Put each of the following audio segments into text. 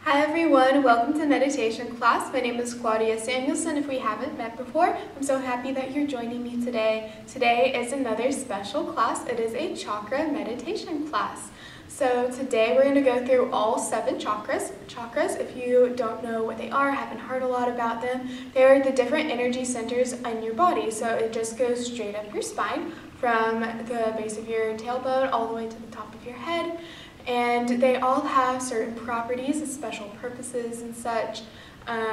Hi everyone, welcome to meditation class. My name is Claudia Samuelson. If we haven't met before, I'm so happy that you're joining me today. Today is another special class. It is a chakra meditation class. So today we're going to go through all 7 chakras. Chakras, if you don't know what they are, haven't heard a lot about them, they're the different energy centers in your body. So it just goes straight up your spine from the base of your tailbone all the way to the top of your head. And they all have certain properties, special purposes and such.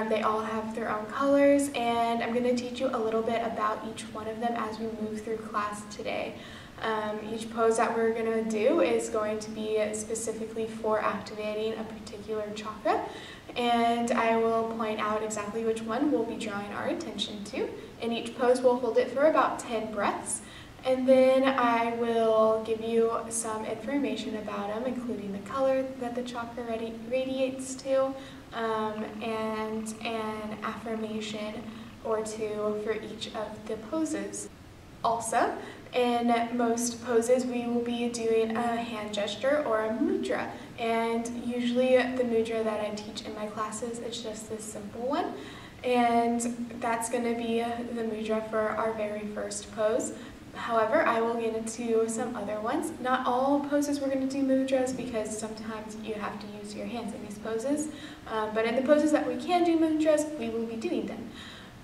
They all have their own colors, and I'm going to teach you a little bit about each one of them as we move through class today. Each pose that we're going to do is going to be specifically for activating a particular chakra, and I will point out exactly which one we'll be drawing our attention to. In each pose, we'll hold it for about 10 breaths. And then I will give you some information about them, including the color that the chakra radiates to, and an affirmation or two for each of the poses. Also, in most poses, we will be doing a hand gesture or a mudra. And usually the mudra that I teach in my classes is just this simple one. And that's going to be the mudra for our very first pose. However, I will get into some other ones. Not all poses we're going to do mudras because sometimes you have to use your hands in these poses. But in the poses that we can do mudras, we will be doing them.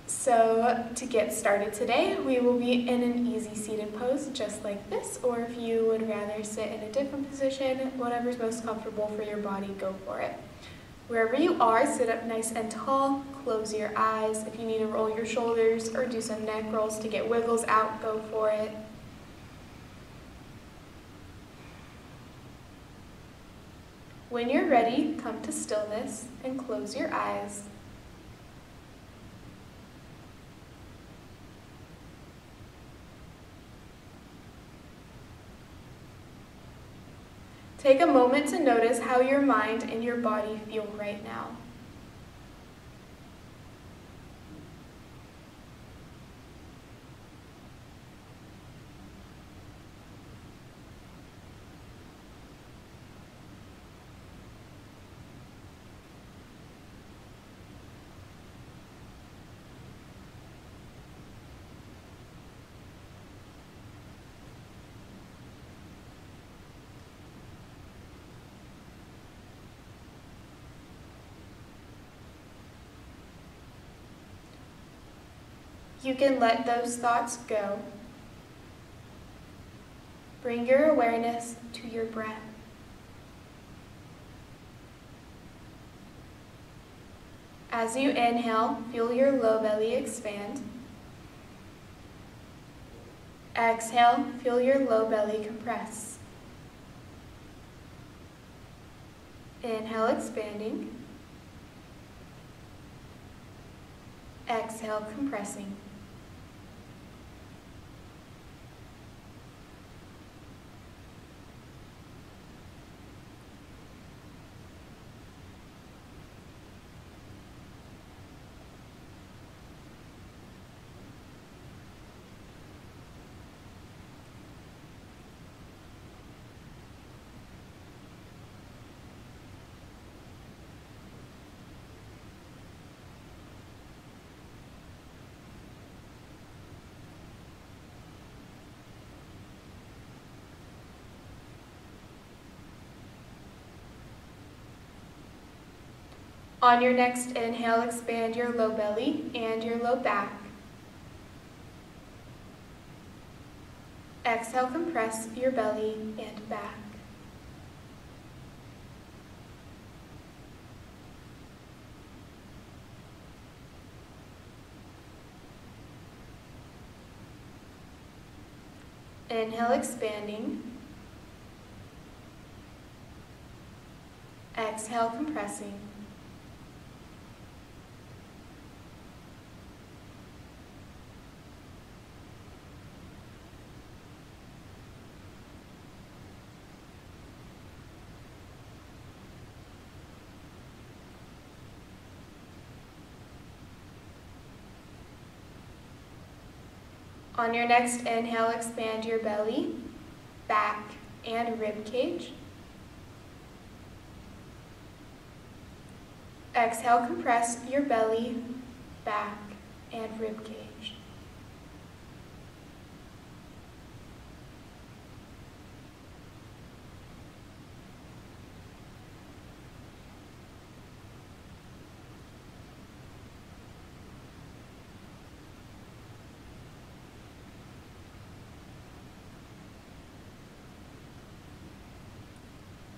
So to get started today, we will be in an easy seated pose just like this. Or if you would rather sit in a different position, whatever's most comfortable for your body, go for it. Wherever you are, sit up nice and tall, close your eyes. If you need to roll your shoulders or do some neck rolls to get wiggles out, go for it. When you're ready, come to stillness and close your eyes. Take a moment to notice how your mind and your body feel right now. You can let those thoughts go. Bring your awareness to your breath. As you inhale, feel your low belly expand. Exhale, feel your low belly compress. Inhale, expanding. Exhale, compressing. On your next inhale, expand your low belly and your low back. Exhale, compress your belly and back. Inhale, expanding. Exhale, compressing. On your next inhale, expand your belly, back, and rib cage. Exhale, compress your belly, back, and rib cage.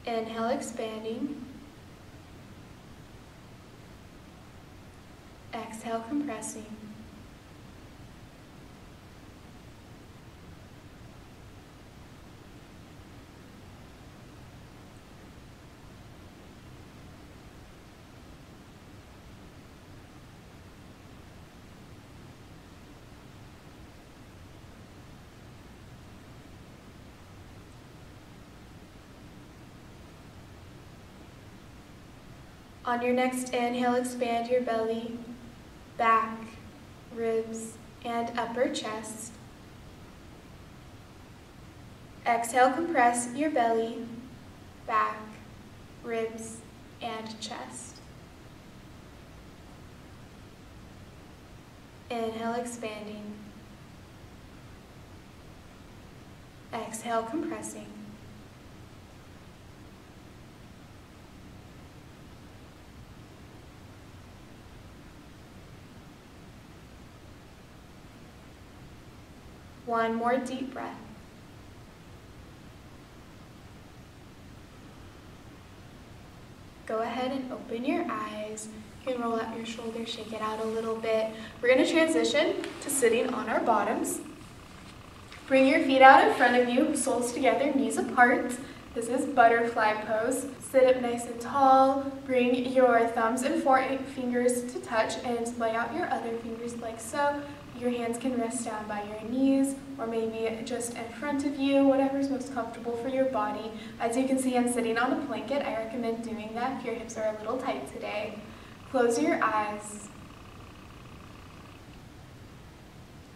Inhale, expanding. Exhale, compressing. On your next inhale, expand your belly, back, ribs, and upper chest. Exhale, compress your belly, back, ribs, and chest. Inhale, expanding. Exhale, compressing. One more deep breath. Go ahead and open your eyes. You can roll out your shoulders, shake it out a little bit. We're going to transition to sitting on our bottoms. Bring your feet out in front of you, soles together, knees apart. This is butterfly pose. Sit up nice and tall. Bring your thumbs and forefingers to touch and lay out your other fingers like so. Your hands can rest down by your knees or maybe just in front of you, whatever's most comfortable for your body. As you can see, I'm sitting on a blanket. I recommend doing that if your hips are a little tight today. Close your eyes.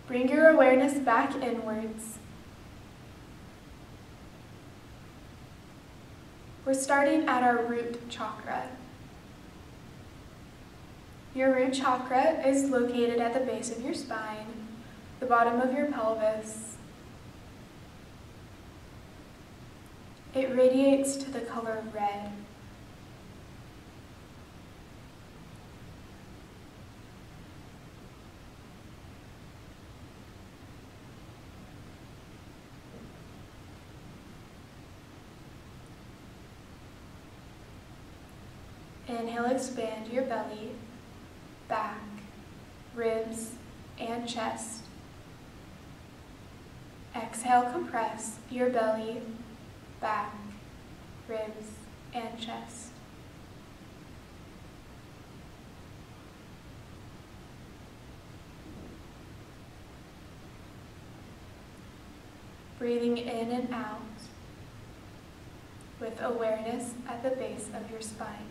Bring your awareness back inwards. We're starting at our root chakra. Your root chakra is located at the base of your spine, the bottom of your pelvis. It radiates to the color red. Inhale, expand your belly, back, ribs, and chest. Exhale, compress your belly, back, ribs, and chest. Breathing in and out with awareness at the base of your spine.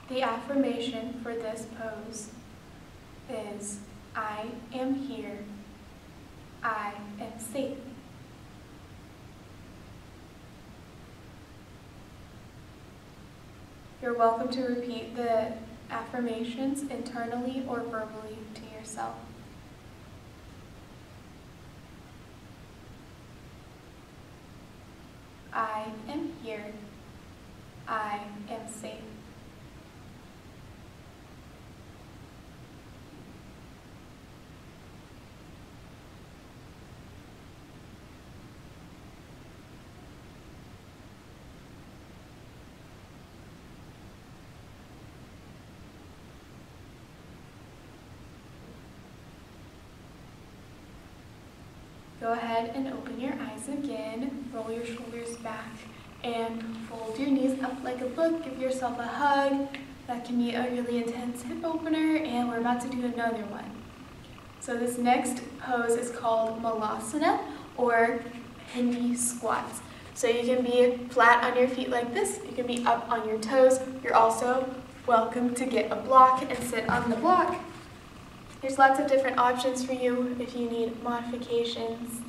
The affirmation for this pose is, I am here, I am safe. You're welcome to repeat the affirmations internally or verbally to yourself. I am here, I am safe. Go ahead and open your eyes again. Roll your shoulders back and fold your knees up like a book. Give yourself a hug. That can be a really intense hip opener, and we're about to do another one. So this next pose is called Malasana, or Hindi squats. So you can be flat on your feet like this. You can be up on your toes. You're also welcome to get a block and sit on the block. There's lots of different options for you if you need modifications.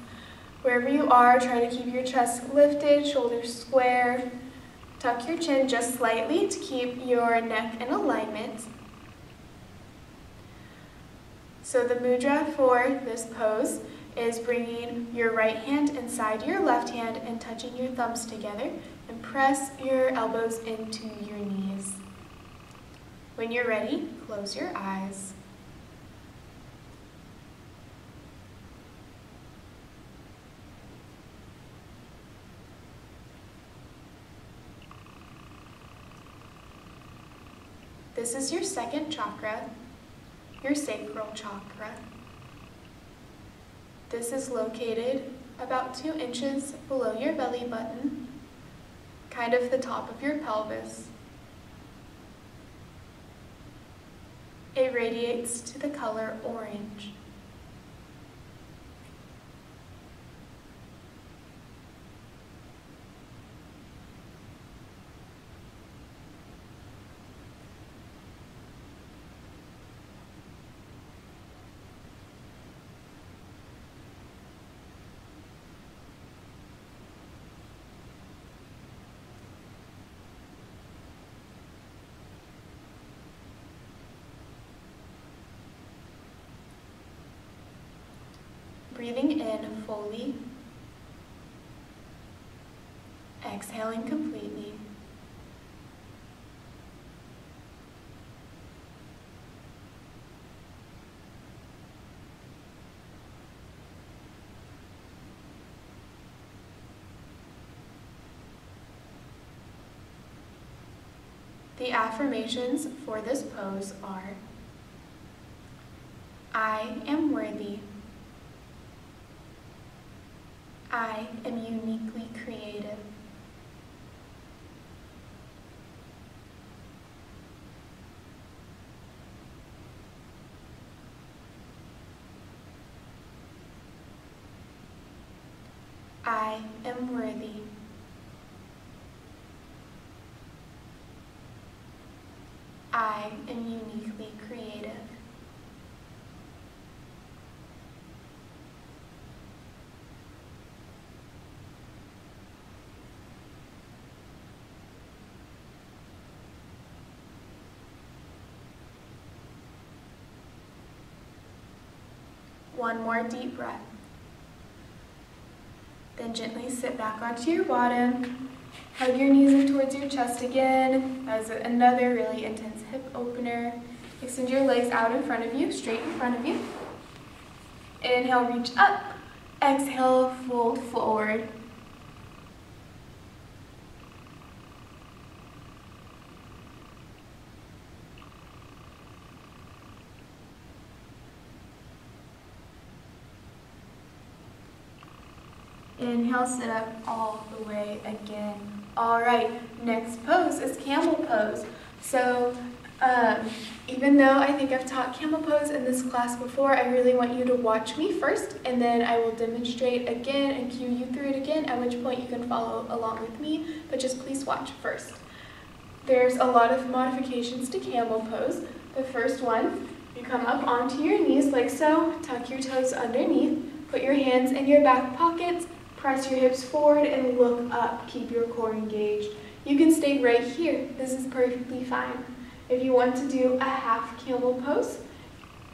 Wherever you are, try to keep your chest lifted, shoulders square. Tuck your chin just slightly to keep your neck in alignment. So the mudra for this pose is bringing your right hand inside your left hand and touching your thumbs together, and press your elbows into your knees. When you're ready, close your eyes. This is your second chakra, your sacral chakra. This is located about 2 inches below your belly button, kind of the top of your pelvis. It radiates to the color orange. Breathing in fully, exhaling completely. The affirmations for this pose are: I am worthy. I am uniquely creative. I am worthy. I am uniquely creative. One more deep breath. Then gently sit back onto your bottom. Hug your knees in towards your chest again. As another really intense hip opener. Extend your legs out in front of you, straight in front of you. Inhale, reach up. Exhale, fold forward. Inhale, sit up all the way again. All right, next pose is camel pose. So even though I think I've taught camel pose in this class before, I really want you to watch me first, and then I will demonstrate again and cue you through it again, at which point you can follow along with me, but just please watch first. There's a lot of modifications to camel pose. The first one, you come up onto your knees like so, tuck your toes underneath, put your hands in your back pockets, press your hips forward and look up. Keep your core engaged. You can stay right here. This is perfectly fine. If you want to do a half camel pose,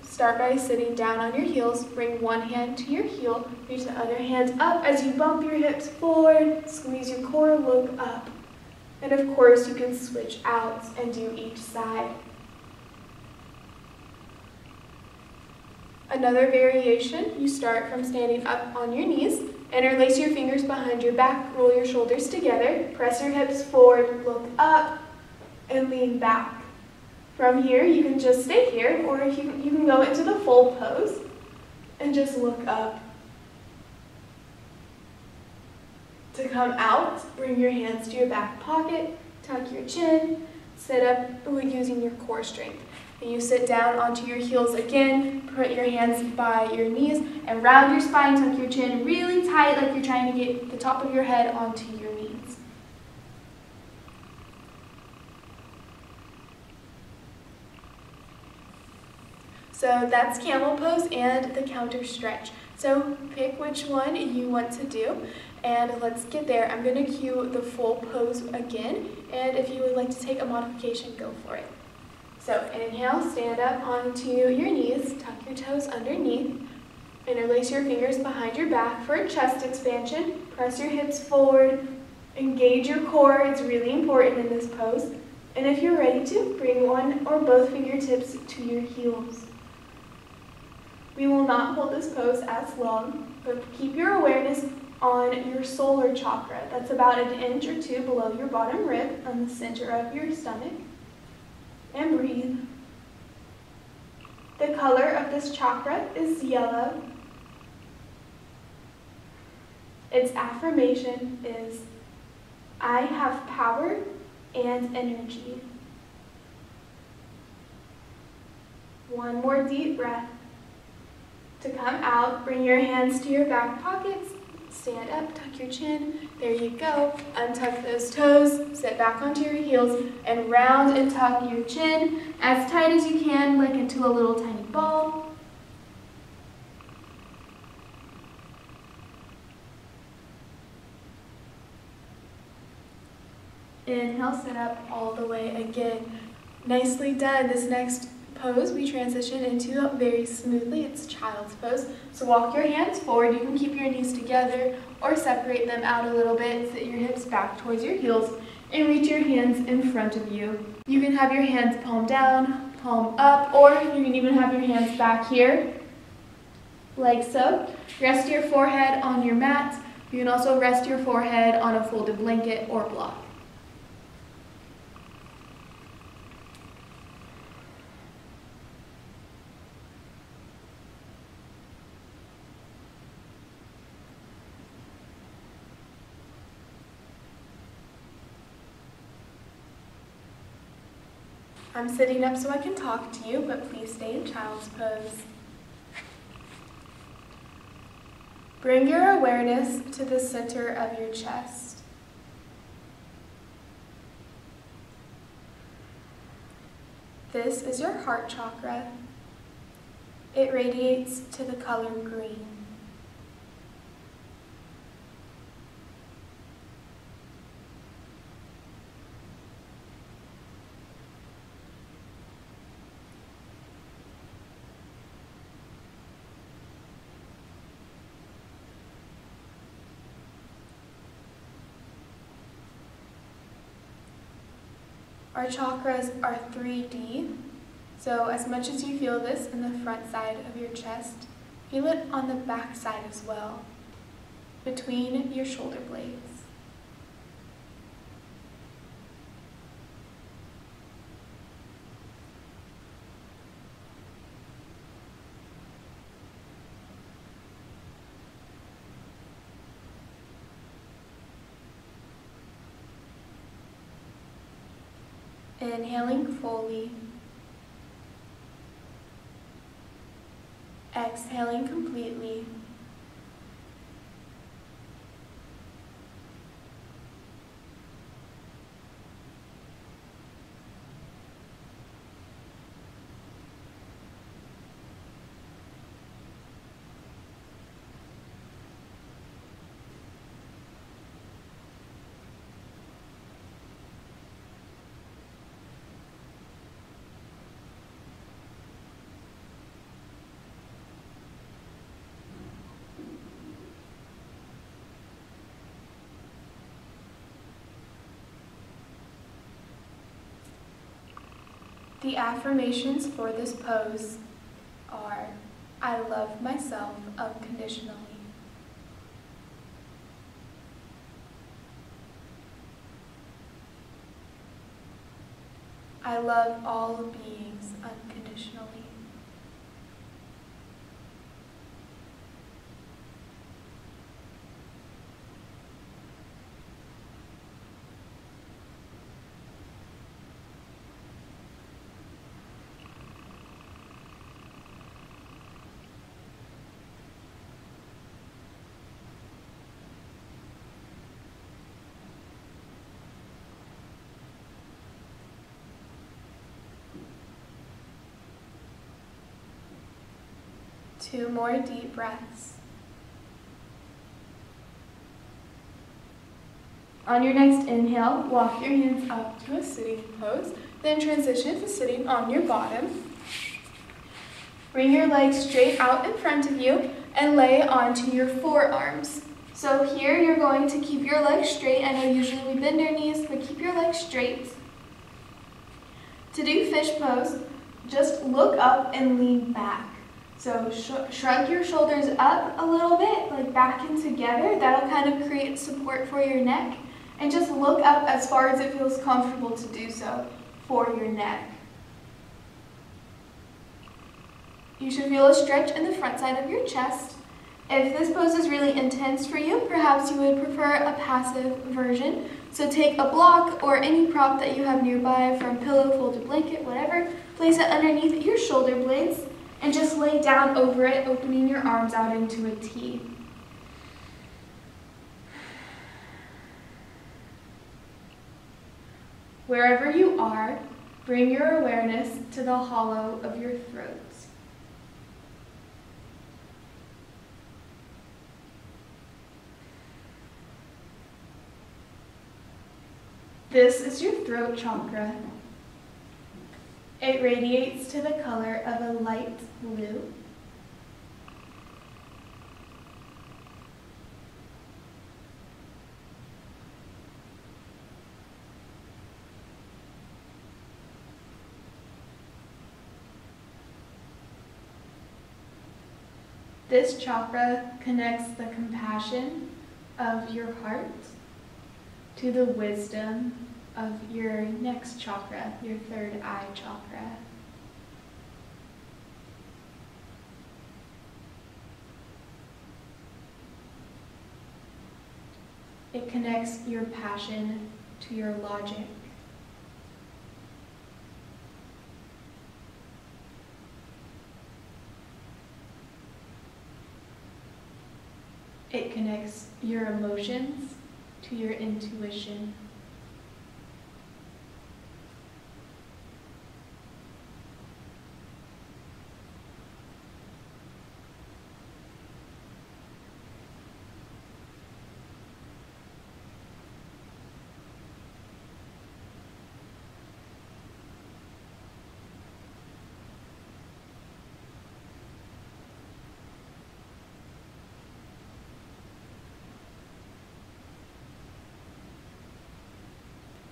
start by sitting down on your heels. Bring one hand to your heel, reach the other hand up as you bump your hips forward, squeeze your core, look up. And of course, you can switch out and do each side. Another variation, you start from standing up on your knees. Interlace your fingers behind your back, roll your shoulders together, press your hips forward, look up, and lean back. From here, you can just stay here, or you can go into the fold pose and just look up. To come out, bring your hands to your back pocket, tuck your chin, sit up using your core strength. And you sit down onto your heels again, put your hands by your knees, and round your spine, tuck your chin really tight like you're trying to get the top of your head onto your knees. So that's camel pose and the counter stretch. So pick which one you want to do, and let's get there. I'm going to cue the full pose again, and if you would like to take a modification, go for it. So inhale, stand up onto your knees, tuck your toes underneath, interlace your fingers behind your back for a chest expansion. Press your hips forward, engage your core. It's really important in this pose. And if you're ready to, bring one or both fingertips to your heels. We will not hold this pose as long, but keep your awareness on your solar chakra. That's about 1 inch or 2 below your bottom rib on the center of your stomach. And breathe. The color of this chakra is yellow. Its affirmation is, I have power and energy. One more deep breath. To come out, bring your hands to your back pockets, stand up, tuck your chin, there you go, untuck those toes, sit back onto your heels, and round and tuck your chin as tight as you can, like into a little tiny ball. Inhale, sit up all the way again. Nicely done. This next pose we transition into very smoothly. It's child's pose. So walk your hands forward. You can keep your knees together or separate them out a little bit. Sit your hips back towards your heels and reach your hands in front of you. You can have your hands palm down, palm up, or you can even have your hands back here, like so. Rest your forehead on your mat. You can also rest your forehead on a folded blanket or block. I'm sitting up so I can talk to you, but please stay in child's pose. Bring your awareness to the center of your chest. This is your heart chakra. It radiates to the color green. Our chakras are 3D, so as much as you feel this in the front side of your chest, feel it on the back side as well, between your shoulder blades. Inhaling fully, exhaling completely, The affirmations for this pose are, I love myself unconditionally. I love all beings unconditionally. 2 more deep breaths. On your next inhale, walk your hands up to a sitting pose, then transition to sitting on your bottom. Bring your legs straight out in front of you and lay onto your forearms. So here you're going to keep your legs straight. I know usually we bend our knees, but keep your legs straight. To do fish pose, just look up and lean back. So shrug your shoulders up a little bit, like back and together. That'll kind of create support for your neck. And just look up as far as it feels comfortable to do so for your neck. You should feel a stretch in the front side of your chest. If this pose is really intense for you, perhaps you would prefer a passive version. So take a block or any prop that you have nearby, from pillow, folded blanket, whatever, place it underneath your shoulder blades and just lay down over it, opening your arms out into a T. Wherever you are, bring your awareness to the hollow of your throat. This is your throat chakra. It radiates to the color of a light blue. This chakra connects the compassion of your heart to the wisdom of your next chakra, your third eye chakra. It connects your passion to your logic. It connects your emotions to your intuition.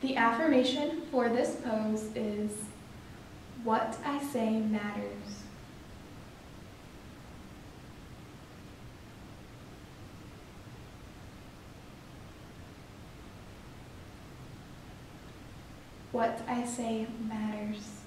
The affirmation for this pose is, "What I say matters." What I say matters.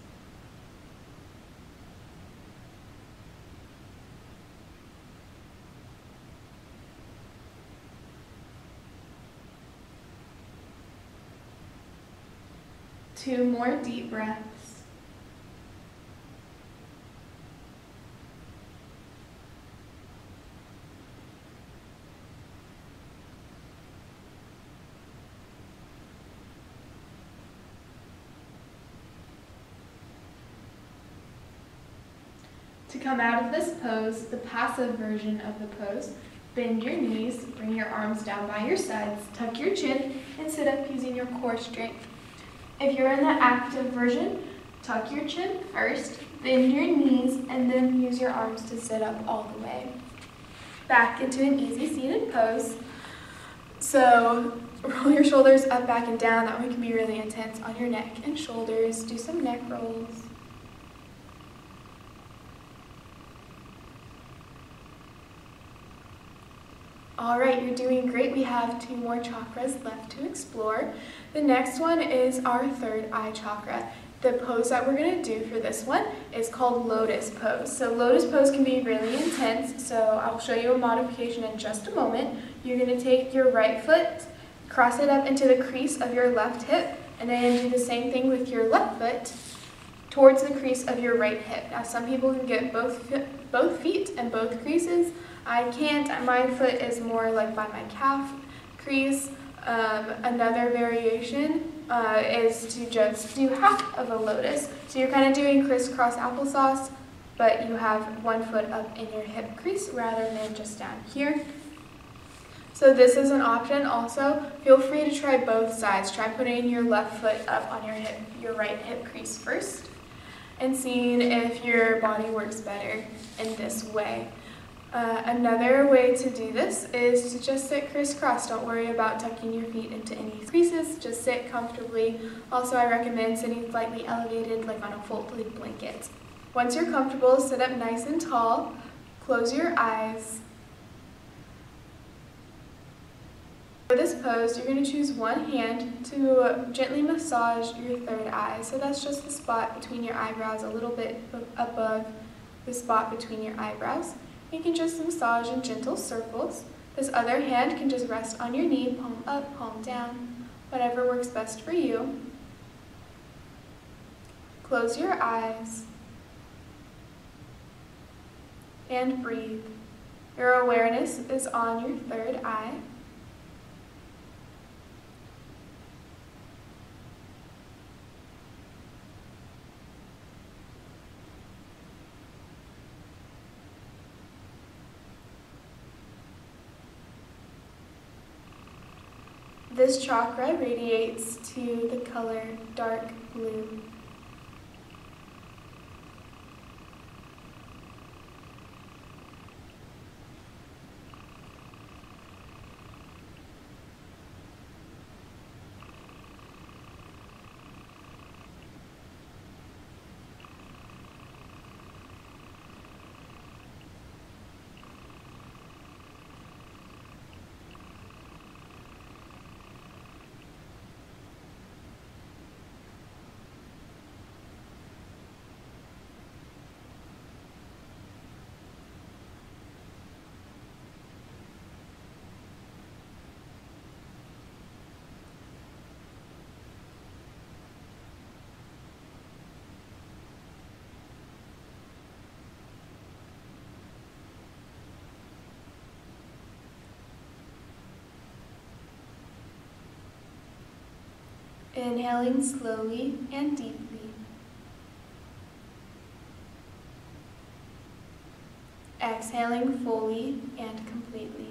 Two more deep breaths. To come out of this pose, the passive version of the pose, bend your knees, bring your arms down by your sides, tuck your chin, and sit up using your core strength. If you're in the active version, tuck your chin first, bend your knees, and then use your arms to sit up all the way. Back into an easy seated pose. So roll your shoulders up, back, and down. That one can be really intense on your neck and shoulders. Do some neck rolls. All right, you're doing great. We have 2 more chakras left to explore. The next one is our third eye chakra. The pose that we're going to do for this one is called lotus pose. So lotus pose can be really intense, so I'll show you a modification in just a moment. You're going to take your right foot, cross it up into the crease of your left hip, and then do the same thing with your left foot towards the crease of your right hip. Now some people can get both feet and both creases. I can't. My foot is more like by my calf crease. Another variation is to just do half of a lotus. So you're kind of doing crisscross applesauce but you have one foot up in your hip crease rather than just down here. So this is an option also. Feel free to try both sides. Try putting your left foot up on your right hip crease first and seeing if your body works better in this way. Another way to do this is to just sit crisscross. Don't worry about tucking your feet into any creases. Just sit comfortably. Also, I recommend sitting slightly elevated, like on a folded blanket. Once you're comfortable, sit up nice and tall. Close your eyes. For this pose, you're going to choose one hand to gently massage your third eye. So that's just the spot between your eyebrows, a little bit above the spot between your eyebrows. You can just massage in gentle circles. This other hand can just rest on your knee, palm up, palm down, whatever works best for you. Close your eyes and breathe. Your awareness is on your third eye. This chakra radiates to the color dark blue. Inhaling slowly and deeply. Exhaling fully and completely.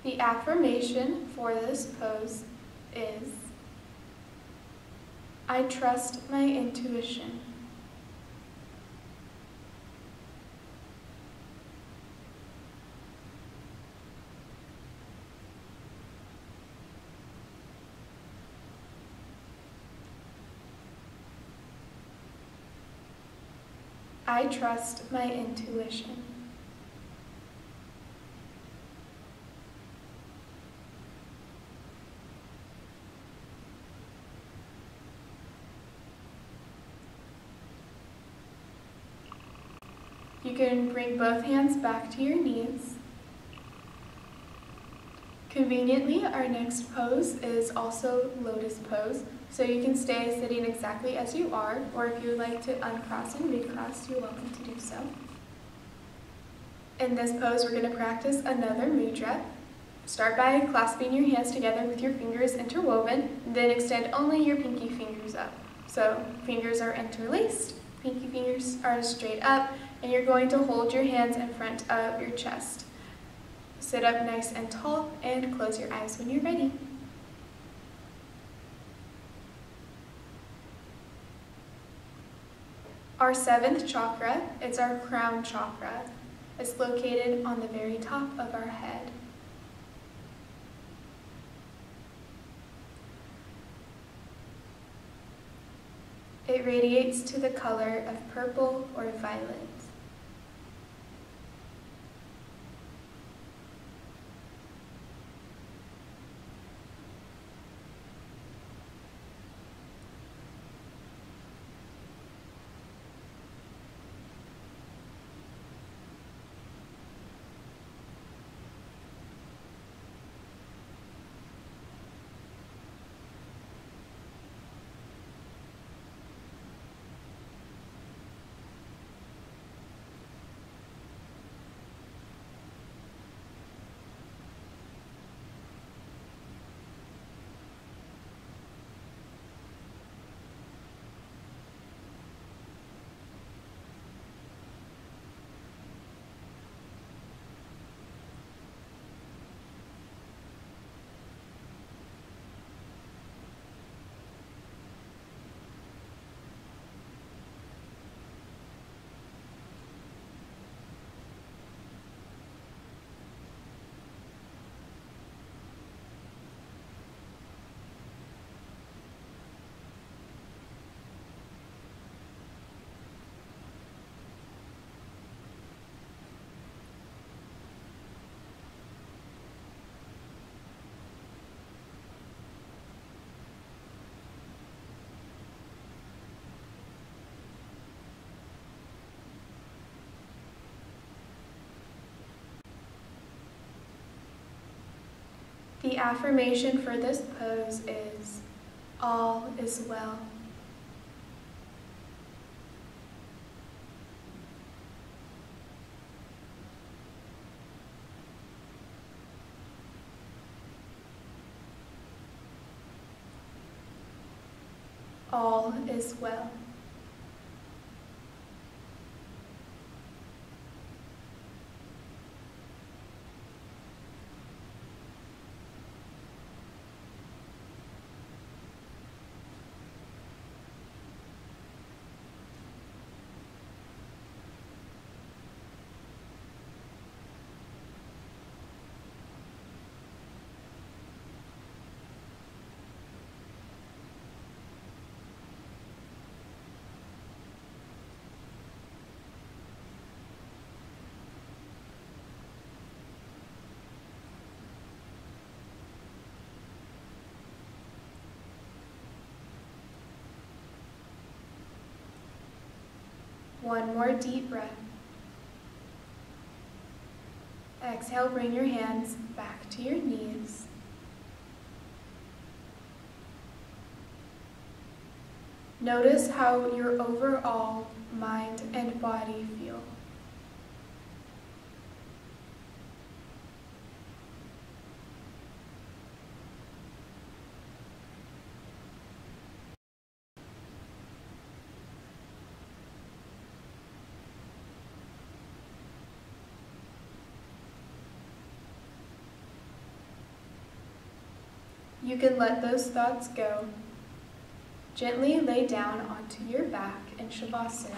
The affirmation for this pose is, I trust my intuition. I trust my intuition. You can bring both hands back to your knees. Conveniently, our next pose is also lotus pose, so you can stay sitting exactly as you are, or if you would like to uncross and recross, you're welcome to do so. In this pose, we're going to practice another mudra. Start by clasping your hands together with your fingers interwoven, then extend only your pinky fingers up. So fingers are interlaced, pinky fingers are straight up, and you're going to hold your hands in front of your chest. Sit up nice and tall and close your eyes when you're ready. Our seventh chakra is our crown chakra. It's located on the very top of our head. It radiates to the color of purple or violet. The affirmation for this pose is, all is well. All is well. One more deep breath. Exhale, bring your hands back to your knees. Notice how your overall mind and body feel. You can let those thoughts go. Gently lay down onto your back in Shavasana,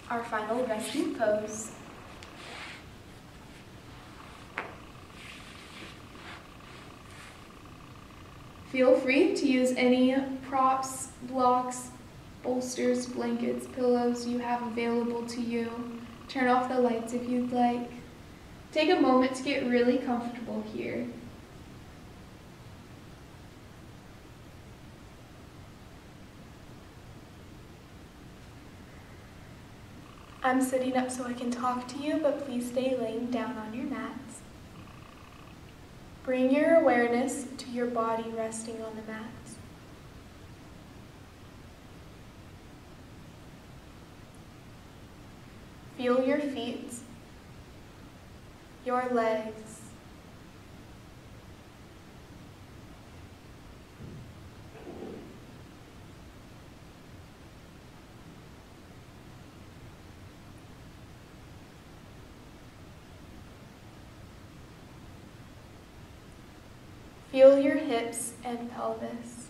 our final resting pose. Feel free to use any props, blocks, bolsters, blankets, pillows you have available to you. Turn off the lights if you'd like. Take a moment to get really comfortable here. I'm sitting up so I can talk to you, but please stay laying down on your mats. Bring your awareness to your body resting on the mats. Feel your feet, your legs, feel your hips and pelvis.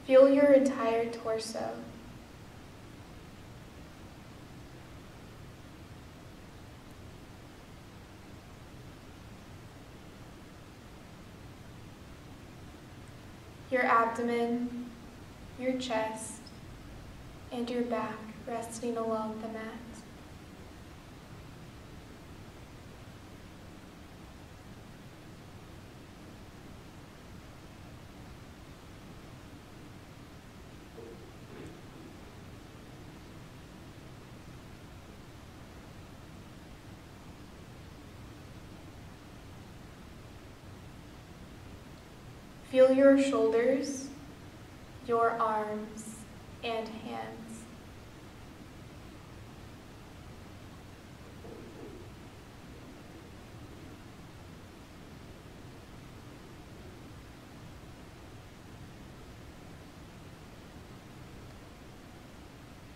Feel your entire torso. Your abdomen, your chest, and your back resting along the mat. Feel your shoulders, your arms, and hands.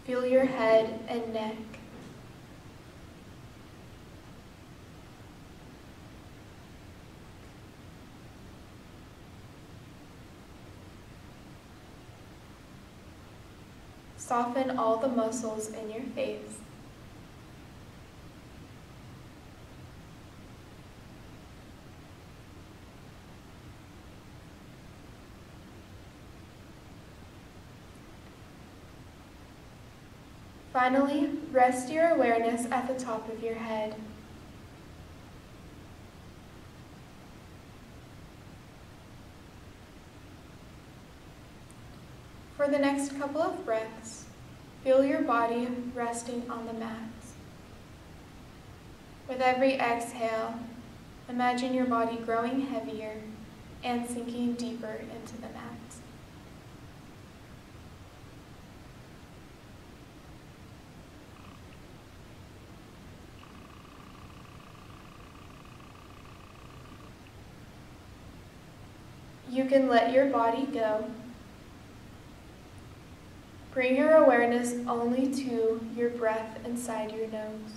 Feel your head and neck. Soften all the muscles in your face. Finally, rest your awareness at the top of your head. For the next couple of breaths, feel your body resting on the mat. With every exhale, imagine your body growing heavier and sinking deeper into the mat. You can let your body go. Bring your awareness only to your breath inside your nose.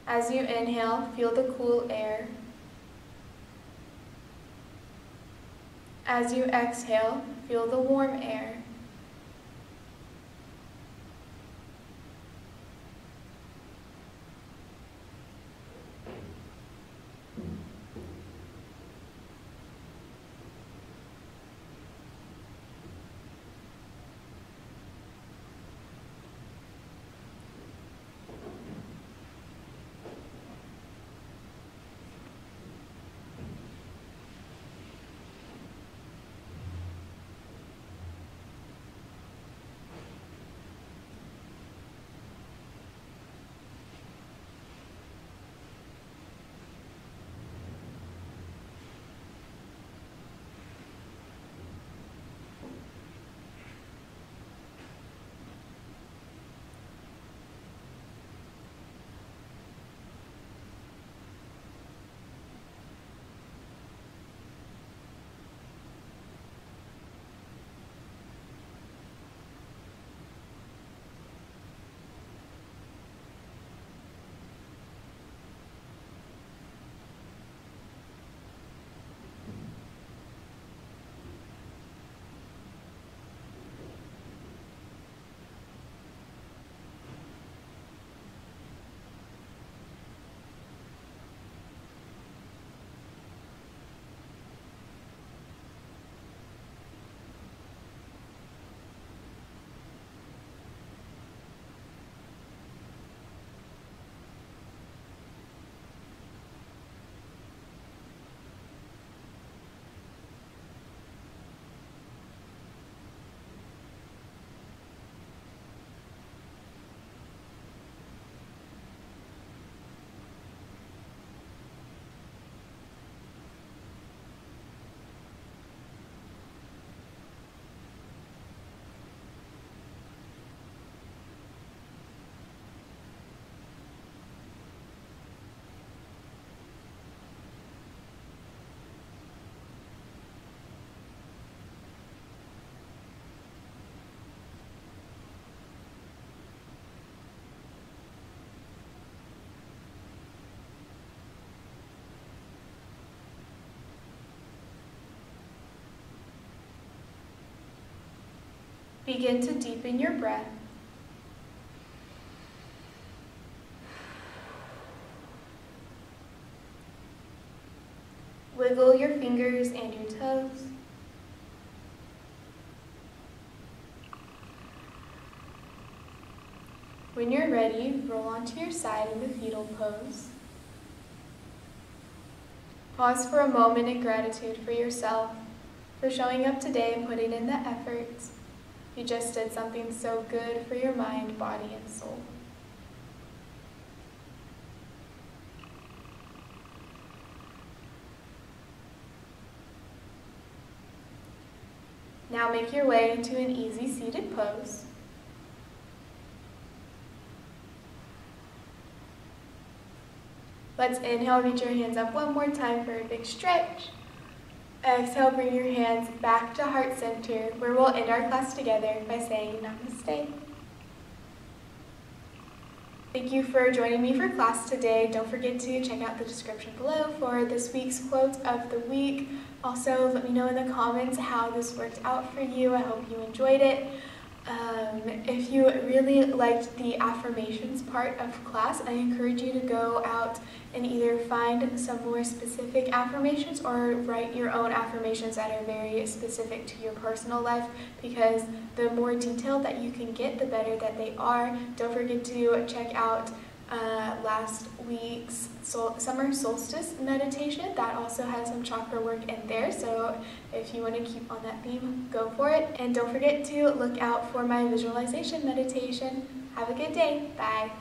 As you inhale, feel the cool air. As you exhale, feel the warm air. Begin to deepen your breath. Wiggle your fingers and your toes. When you're ready, roll onto your side in the fetal pose. Pause for a moment in gratitude for yourself, for showing up today and putting in the effort. You just did something so good for your mind, body, and soul. Now make your way to an easy seated pose. Let's inhale, reach your hands up one more time for a big stretch. Exhale, bring your hands back to heart center, where we'll end our class together by saying namaste. Thank you for joining me for class today. Don't forget to check out the description below for this week's quote of the week. Also, let me know in the comments how this worked out for you. I hope you enjoyed it. If you really liked the affirmations part of class, I encourage you to go out and either find some more specific affirmations or write your own affirmations that are very specific to your personal life, because the more detailed that you can get, the better that they are. Don't forget to check out last week's summer solstice meditation. That also has some chakra work in there, so if you want to keep on that theme, go for it. And don't forget to look out for my visualization meditation. Have a good day. Bye.